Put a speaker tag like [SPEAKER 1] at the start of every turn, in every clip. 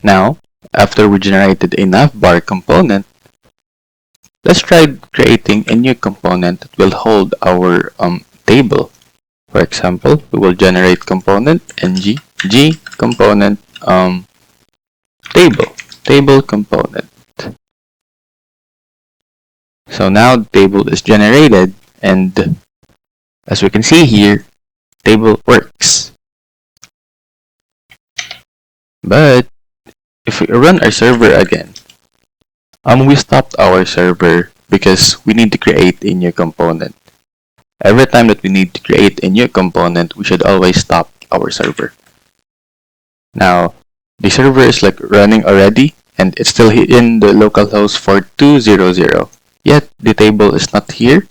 [SPEAKER 1] Now, after we generated a navbar component, let's try creating a new component that will hold our table. For example, we will generate component ng g component table component. So now the table is generated, and as we can see here, table works. But if we run our server again, we stopped our server because we need to create a new component. Every time that we need to create a new component, we should always stop our server. Now, the server is like running already, and it's still in the localhost 4200. Yet the table is not here.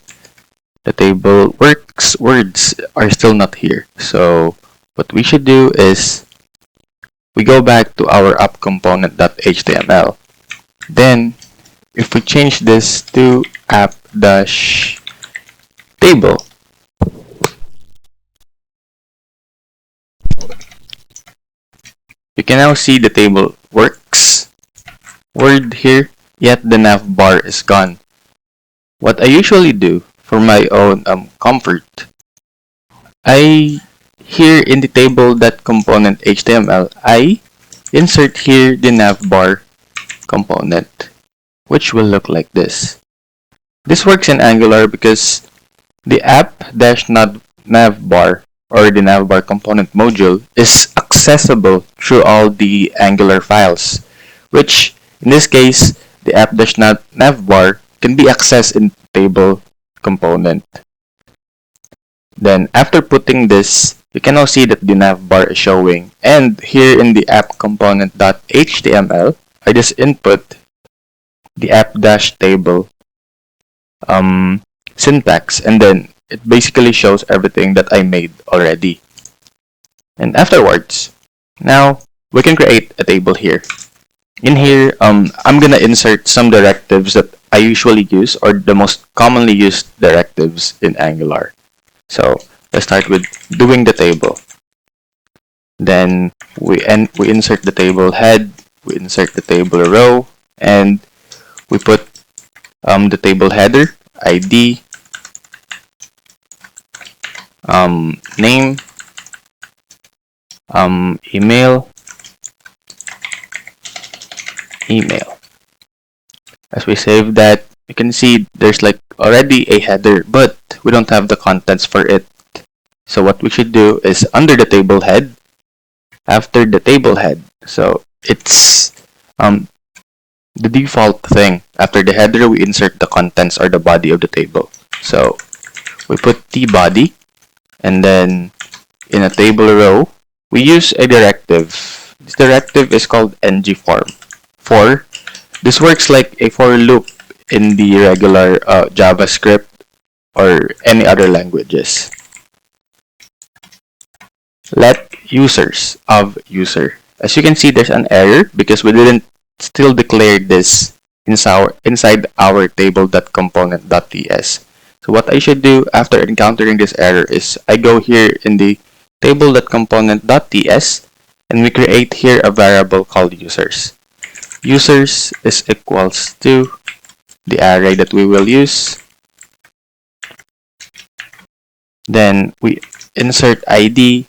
[SPEAKER 1] The table words are still not here. So what we should do is we go back to our app component.html. Then if we change this to app-table, you can now see the table works word here, yet the navbar is gone. What I usually do for my own comfort, here in the table.component HTML, I insert here the navbar component, which will look like this. This works in Angular because the app-navbar or the navbar component module is accessible through all the Angular files, which in this case, the app-navbar can be accessed in table component. Then after putting this, you can now see that the navbar is showing, and here in the app component.html, I just input the app-table syntax, and then it basically shows everything that I made already. And afterwards, now we can create a table here. In here, I'm gonna insert some directives that I usually use, or the most commonly used directives in Angular. So let's start with doing the table. Then we insert the table head, we insert the table row, and we put the table header, ID, name, email. As we save that, you can see there's like already a header, but we don't have the contents for it. So what we should do is under the table head, after the table head, so it's the default thing. After the header, we insert the contents or the body of the table. So we put the body, and then in a table row, we use a directive. This directive is called ngForm. This works like a for loop in the regular JavaScript or any other languages. Let users of user. As you can see, there's an error because we didn't still declare this inside our table.component.ts. So what I should do after encountering this error is I go here in the table.component.ts, and we create here a variable called users. Users is equals to the array that we will use. Then we insert ID,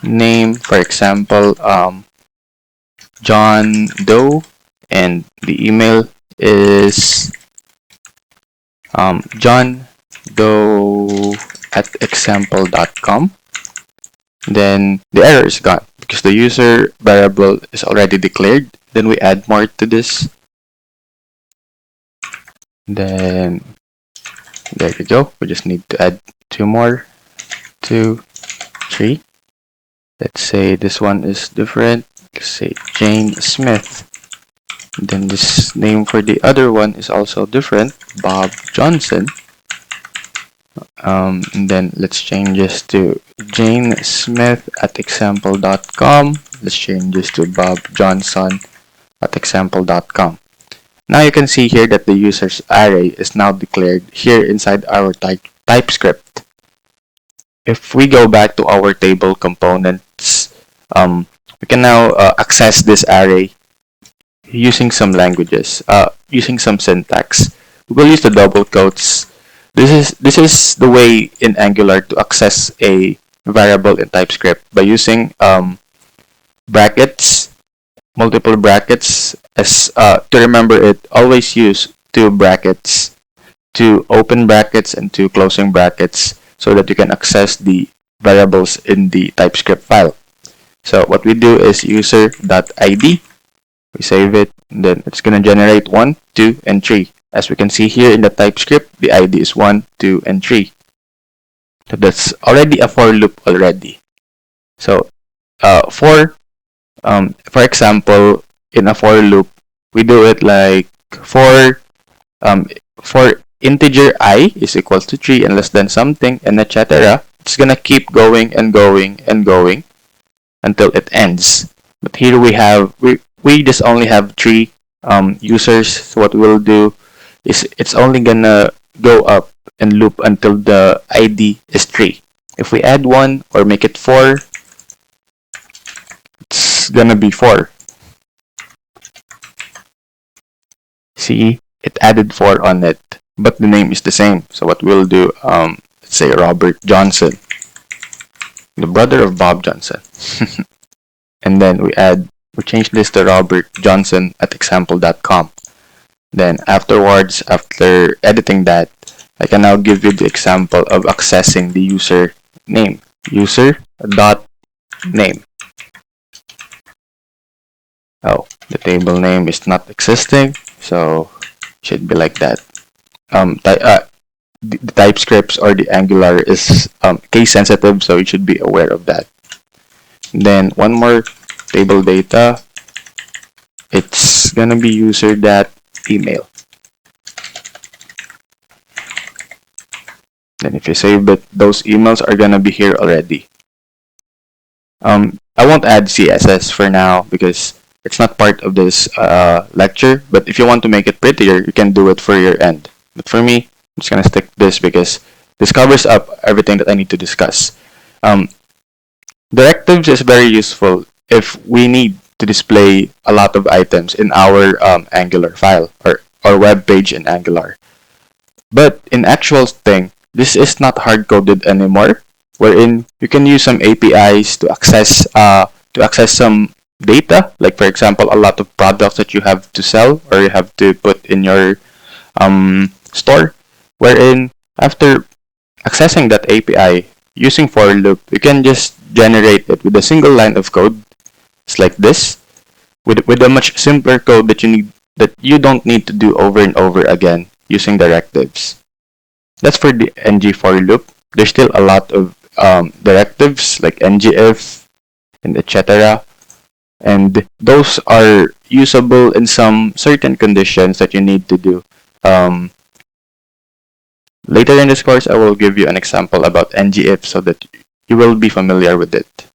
[SPEAKER 1] name, for example, John Doe, and the email is johndoe@example.com. Then the error is gone because the user variable is already declared. Then we add more to this. Then there you go. We just need to add 2 more. 2, 3. Let's say this one is different. Let's say Jane Smith. Then this name for the other one is also different. Bob Johnson. And then let's change this to Jane Smith at example.com. Let's change this to Bob Johnson at example.com. Now you can see here that the users array is now declared here inside our TypeScript. If we go back to our table components we can now access this array using some languages, using some syntax. We'll use the double quotes. This is the way in Angular to access a variable in TypeScript by using brackets, multiple brackets. As to remember it, always use two brackets, two open brackets and two closing brackets, so that you can access the variables in the TypeScript file. So what we do is user.id. We save it, and then it's going to generate 1, 2, and 3. As we can see here in the TypeScript, the ID is 1, 2, and 3. So that's already a for loop already. So for example, in a for loop, we do it like for integer I is equals to 3 and less than something, and etc. It's gonna keep going and going and going until it ends. But here we just only have 3 users. So what we'll do is it's only gonna go up and loop until the ID is 3. If we add 1 or make it 4, it's gonna be 4. See, it added 4 on it, but the name is the same. So what we'll do, let's say Robert Johnson, the brother of Bob Johnson. And then we change this to Robert Johnson at example.com. Then afterwards, after editing that, I can now give you the example of accessing the user name. User.name. Oh, the table name is not existing, so it should be like that. The TypeScript or the Angular is case sensitive, so you should be aware of that. Then one more table data. It's gonna be user.email. Then if you save it, those emails are gonna be here already. I won't add CSS for now because it's not part of this lecture, but if you want to make it prettier, you can do it for your end. But for me, I'm just gonna stick this because this covers up everything that I need to discuss. Directives is very useful if we need to display a lot of items in our Angular file or web page in Angular. But in actual thing, this is not hard-coded anymore, wherein you can use some APIs to access some data, like for example, a lot of products that you have to sell or you have to put in your store, wherein after accessing that API using for loop, you can just generate it with a single line of code. It's like this, with a much simpler code that you don't need to do over and over again using directives. That's for the ng for loop. There's still a lot of directives like ngif and etc. And those are usable in some certain conditions that you need to do. Later in this course, I will give you an example about ngif so that you will be familiar with it.